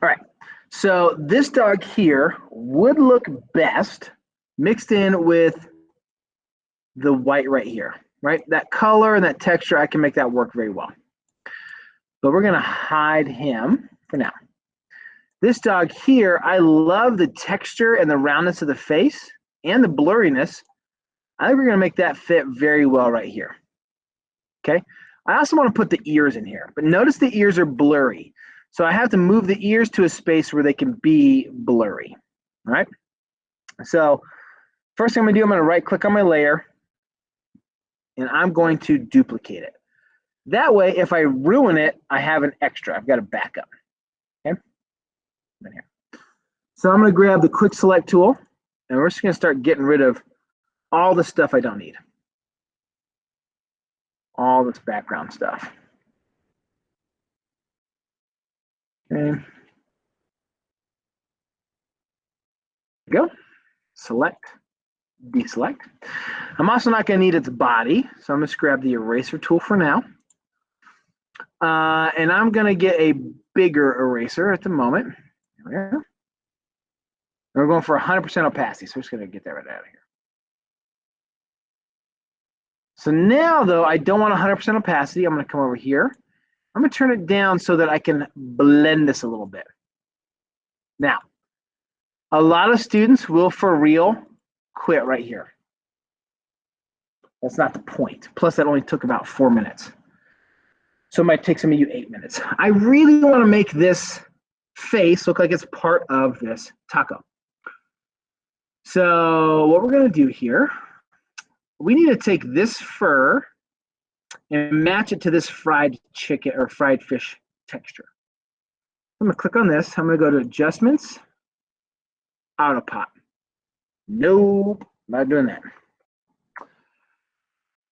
All right, so this dog here would look best mixed in with the white right here, right? That color and that texture, I can make that work very well. But we're gonna hide him for now. This dog here, I love the texture and the roundness of the face and the blurriness. I think we're gonna make that fit very well right here. Okay, I also wanna put the ears in here, but notice the ears are blurry. So I have to move the ears to a space where they can be blurry, all right? So first thing I'm gonna do, I'm gonna right click on my layer and I'm going to duplicate it. That way, if I ruin it, I have an extra. I've got a backup, okay? In here. So I'm gonna grab the quick select tool and we're just gonna start getting rid of all the stuff I don't need. All this background stuff. Okay. Go. Select, deselect. I'm also not going to need its body, so I'm going to grab the eraser tool for now. And I'm going to get a bigger eraser at the moment. There we go. We're going for 100% opacity, so we're just going to get that right out of here. So now, though, I don't want 100% opacity. I'm going to come over here. I'm going to turn it down so that I can blend this a little bit. Now, a lot of students will, for real, quit right here. That's not the point. Plus, that only took about 4 minutes. So it might take some of you 8 minutes. I really want to make this face look like it's part of this taco. So what we're going to do here, we need to take this fur and match it to this fried chicken or fried fish texture. I'm going to click on this. I'm going to go to Adjustments, Auto Pop. Nope, not doing that.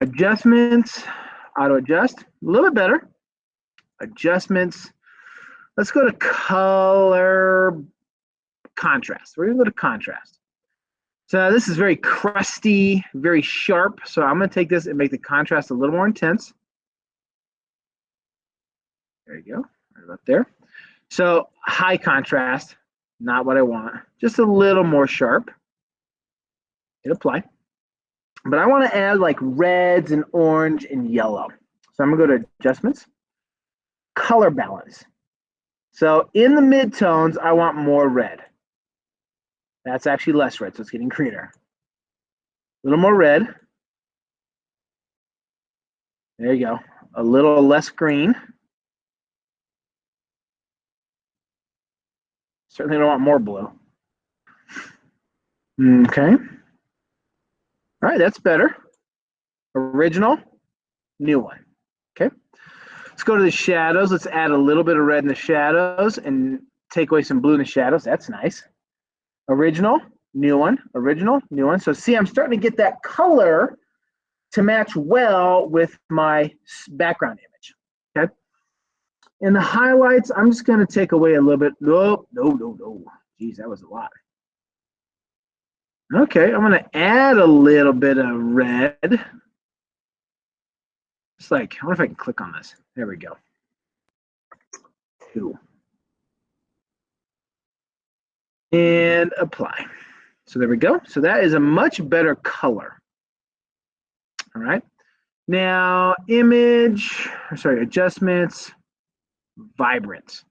Adjustments, Auto Adjust, a little bit better. Adjustments. Let's go to color contrast. We're going to go to contrast. So this is very crusty, very sharp. So I'm going to take this and make the contrast a little more intense. There you go, right up there. So high contrast, not what I want. Just a little more sharp. Hit apply. But I want to add like reds and orange and yellow. So I'm going to go to Adjustments, Color Balance. So in the midtones, I want more red. That's actually less red, so it's getting greener. A little more red. There you go. A little less green. Certainly don't want more blue. Okay. All right, that's better. Original, new one. Okay. Let's go to the shadows. Let's add a little bit of red in the shadows and take away some blue in the shadows. That's nice. Original, new one. Original, new one. So see, I'm starting to get that color to match well with my background image. Okay. In the highlights, I'm just going to take away a little bit. No. Geez, that was a lot. Okay, I'm going to add a little bit of red. Just like, I wonder if I can click on this. There we go. 2. And apply. So there we go. So that is a much better color. All right. Now, adjustments, vibrance.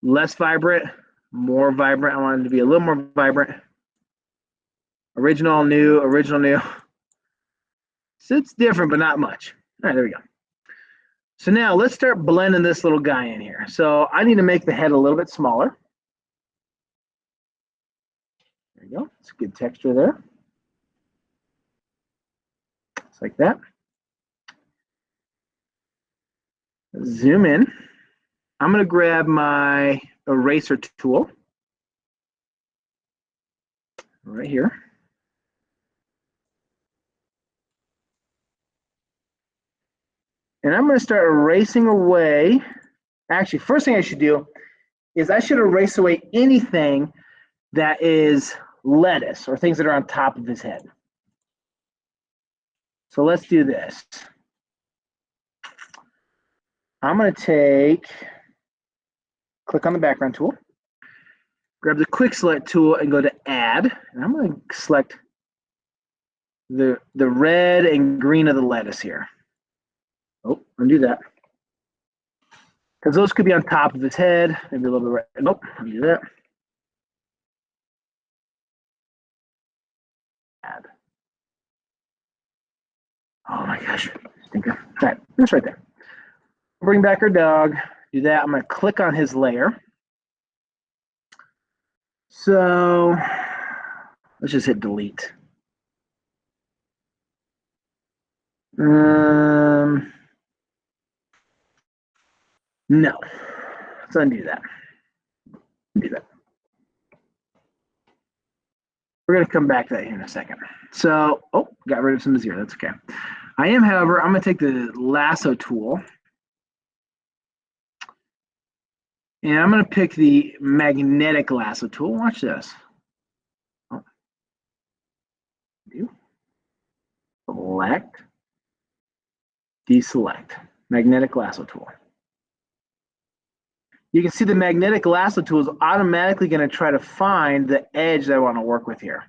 Less vibrant, more vibrant. I want it to be a little more vibrant. Original, new, original, new. So it's different, but not much. All right, there we go. So now let's start blending this little guy in here. So I need to make the head a little bit smaller. There you go. It's good texture there. Just like that. Zoom in. I'm going to grab my eraser tool right here. And I'm going to start erasing away. Actually, first thing I should do is I should erase away anything that is lettuce or things that are on top of his head. So let's do this. I'm going to click on the background tool, grab the quick select tool and go to add. And I'm going to select the red and green of the lettuce here. Oh, undo that. Because those could be on top of his head, maybe a little bit red. Nope, undo that. Add. Oh my gosh, stinker. All right, that's right there. Bring back our dog. Do that. I'm going to click on his layer. So let's just hit delete. No. Let's undo that. Undo that. We're going to come back to that here in a second. So, oh, got rid of some zero. That's okay. I am, however, I'm going to take the lasso tool. And I'm going to pick the magnetic lasso tool. Watch this. Oh. Select. Deselect. Magnetic lasso tool. You can see the magnetic lasso tool is automatically going to try to find the edge that I want to work with here.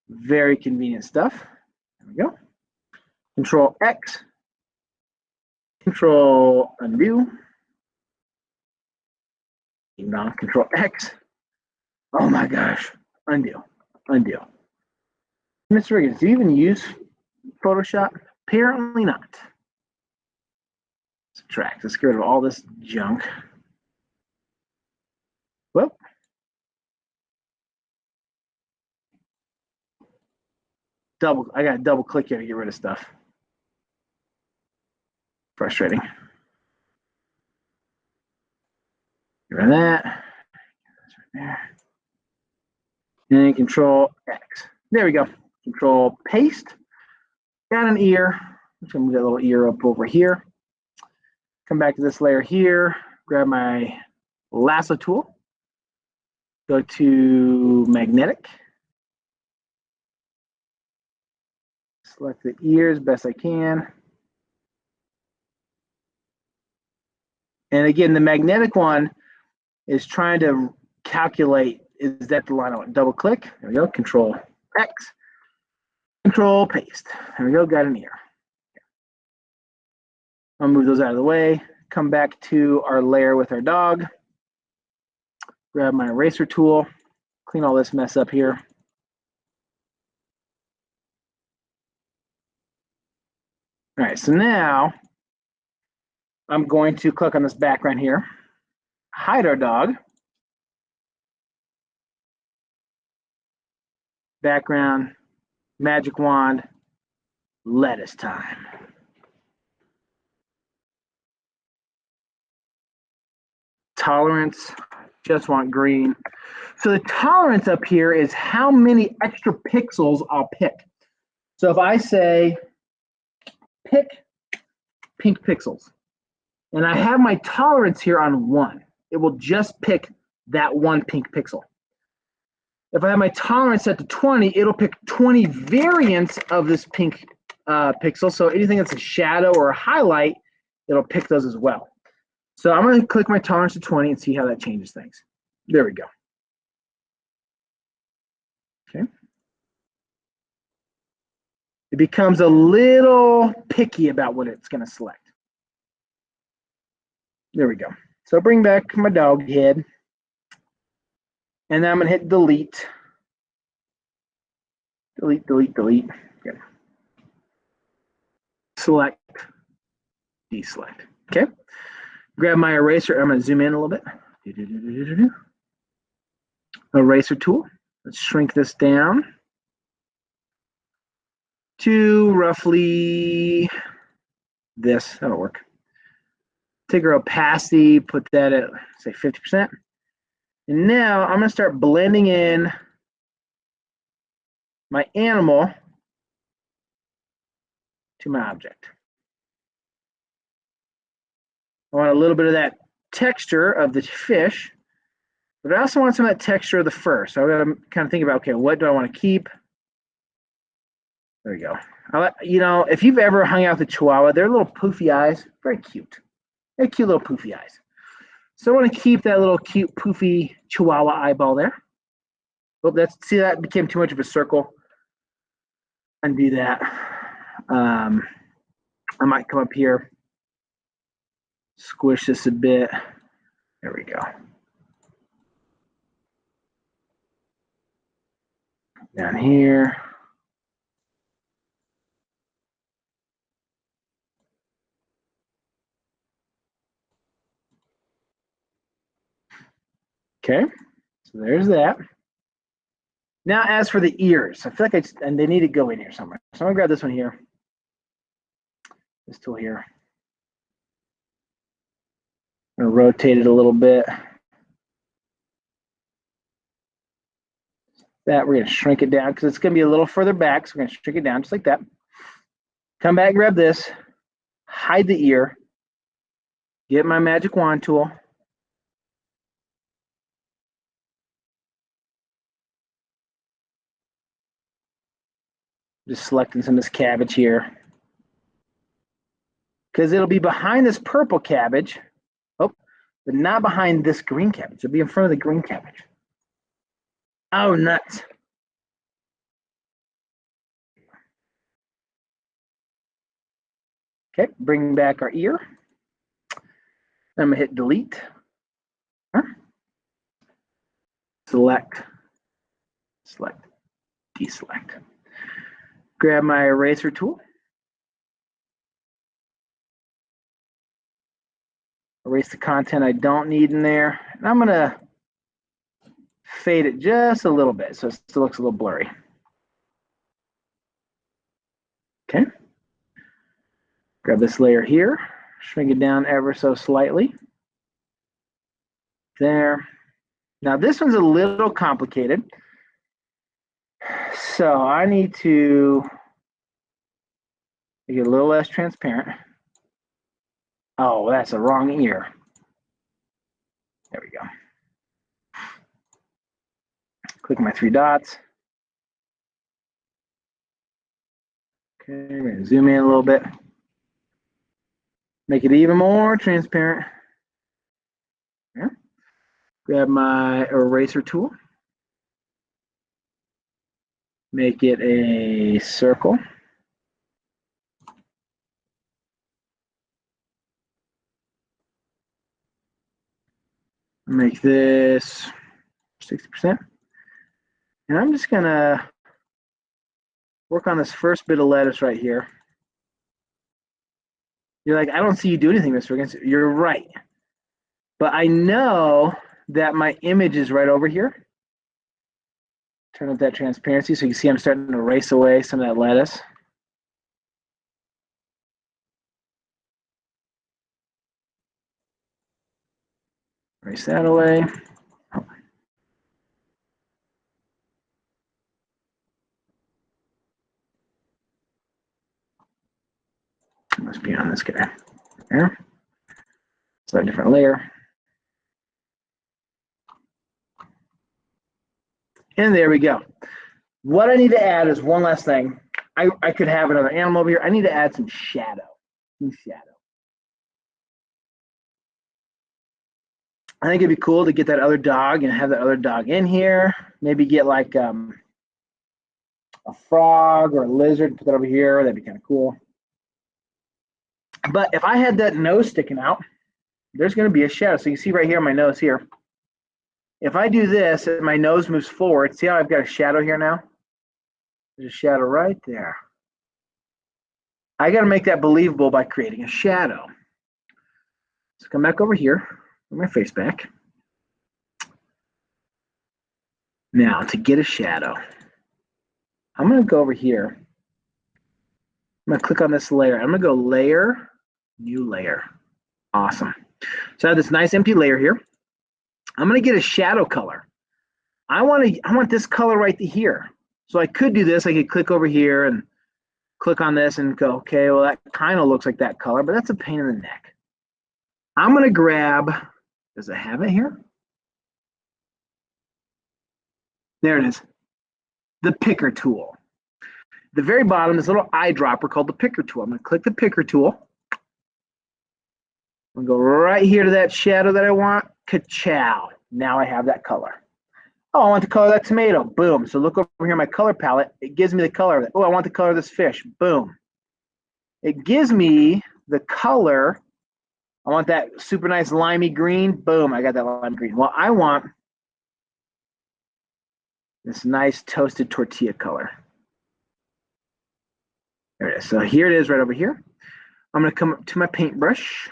Very convenient stuff. There we go. Control X. Control undo. Now Control X. Oh my gosh. Undo. Undo. Mr. Riggins, do you even use Photoshop? Apparently not. Subtract. Let's get rid of all this junk. Whoop. I got to double click here to get rid of stuff. Frustrating. Get rid of that. That's right there. And Control X. There we go. Control paste. Got an ear. I'm gonna move that little ear up over here. Come back to this layer here. Grab my lasso tool. Go to magnetic. Select the ears best I can. And again, the magnetic one is trying to calculate, is that the line I want? Double click. There we go. Control X. Control paste. There we go. Got an ear. I'll move those out of the way. Come back to our layer with our dog. Grab my eraser tool. Clean all this mess up here. All right, so now I'm going to click on this background here, hide our dog. Background, magic wand, lettuce time. Tolerance, just want green. So the tolerance up here is how many extra pixels I'll pick. So if I say pick pink pixels, and I have my tolerance here on 1, it will just pick that one pink pixel. If I have my tolerance set to 20, it'll pick 20 variants of this pink pixel. So anything that's a shadow or a highlight, it'll pick those as well. So I'm going to click my tolerance to 20 and see how that changes things. There we go. Okay. It becomes a little picky about what it's going to select. There we go. So bring back my dog head. And then I'm going to hit delete. Delete, delete, delete. Okay. Select, deselect. Okay. Grab my eraser. I'm going to zoom in a little bit. Eraser tool. Let's shrink this down to roughly this. That'll work. Take our opacity, put that at, say, 50%. And now I'm going to start blending in my animal to my object. I want a little bit of that texture of the fish, but I also want some of that texture of the fur. So I've got to kind of think about, okay, what do I want to keep? There we go. You know, if you've ever hung out with a Chihuahua, they're little poofy eyes, very cute. They're cute little poofy eyes. So I want to keep that little cute poofy Chihuahua eyeball there. Oh, see, that became too much of a circle. Undo that. I might come up here, squish this a bit. There we go. Down here. Okay, so there's that. Now, as for the ears, I feel like and they need to go in here somewhere. So I'm gonna grab this one here, this tool here. I'm gonna rotate it a little bit. That we're gonna shrink it down because it's gonna be a little further back. So we're gonna shrink it down just like that. Come back, grab this, hide the ear, get my magic wand tool. Just selecting some of this cabbage here. Because it'll be behind this purple cabbage. Oh, but not behind this green cabbage. It'll be in front of the green cabbage. Oh, nuts. Okay, bring back our ear. I'm gonna hit delete. Select, deselect. Grab my eraser tool. Erase the content I don't need in there. And I'm gonna fade it just a little bit so it still looks a little blurry. Okay. Grab this layer here, shrink it down ever so slightly. There. Now this one's a little complicated. So I need to make it a little less transparent. Oh, that's the wrong ear. There we go. Click my three dots. Okay, we're gonna zoom in a little bit. Make it even more transparent. There. Grab my eraser tool. Make it a circle. Make this 60%. And I'm just gonna work on this first bit of lettuce right here. You're like, I don't see you do anything, Mr. Wiggins. You're right. But I know that my image is right over here. Turn up that transparency so you can see I'm starting to erase away some of that lettuce. Erase that away. Must be on this guy. There. So a different layer. And there we go. What I need to add is one last thing. I could have another animal over here. I need to add some shadow. Some shadow. I think it'd be cool to get that other dog and have that other dog in here. Maybe get like a frog or a lizard, put that over here. That'd be kind of cool. But if I had that nose sticking out, there's going to be a shadow. So you see right here, my nose here. If I do this and my nose moves forward, see how I've got a shadow here now? There's a shadow right there. I got to make that believable by creating a shadow. So come back over here, put my face back. Now to get a shadow, I'm going to go over here. I'm going to click on this layer. I'm going to go layer, new layer. Awesome. So I have this nice empty layer here. I'm going to get a shadow color. I want this color right here. So I could do this. I could click over here and click on this and go, okay, well, that kind of looks like that color, but that's a pain in the neck. I'm going to grab, does it have it here? There it is, the picker tool. the very bottom, this little eyedropper called the picker tool. I'm going to click the picker tool. I'm going to go right here to that shadow that I want. Ka-chow. Now I have that color. Oh, I want the color of that tomato. Boom. So look over here, my color palette. It gives me the color of it. Oh, I want the color of this fish. Boom. It gives me the color. I want that super nice limey green. Boom. I got that lime green. Well, I want this nice toasted tortilla color. There it is. So here it is right over here. I'm going to come up to my paintbrush.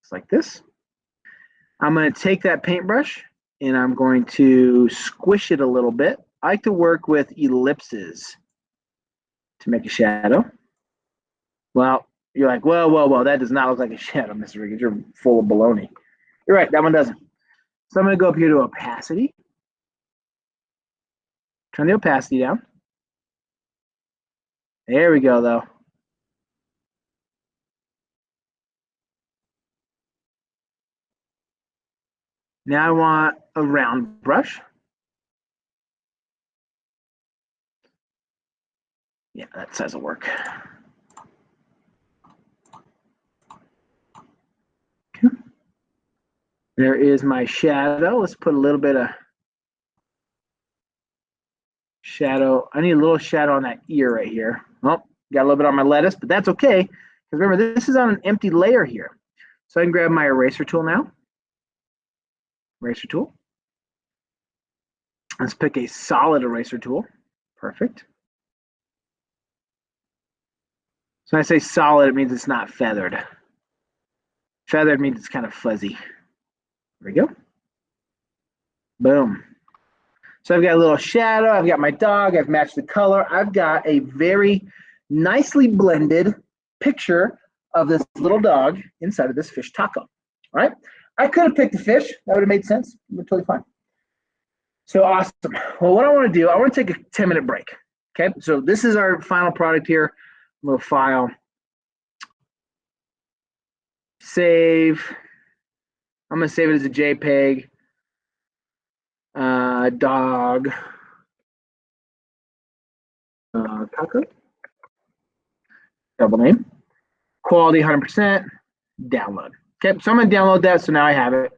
Just like this. I'm going to take that paintbrush and I'm going to squish it a little bit. I like to work with ellipses to make a shadow. Well, you're like, whoa, that does not look like a shadow, Mr. Riggins. You're full of baloney. You're right, that one doesn't. So I'm going to go up here to opacity. Turn the opacity down. There we go, though. Now I want a round brush. Yeah, that size will work. Okay. There is my shadow. Let's put a little bit of shadow. I need a little shadow on that ear right here. Oh, got a little bit on my lettuce, but that's okay. Because remember, this is on an empty layer here. So I can grab my eraser tool now. Eraser tool. Let's pick a solid eraser tool. Perfect. So when I say solid, it means it's not feathered. Feathered means it's kind of fuzzy. There we go. Boom. So I've got a little shadow. I've got my dog. I've matched the color. I've got a very nicely blended picture of this little dog inside of this fish taco. All right. I could have picked the fish. That would have made sense. Totally fine. So awesome. Well, what I want to do, I want to take a 10-minute break. Okay. So this is our final product here. Little file. Save. I'm going to save it as a JPEG. Dog. Taco. Double name. Quality 100%. Download. Okay. So I'm going to download that. So now I have it.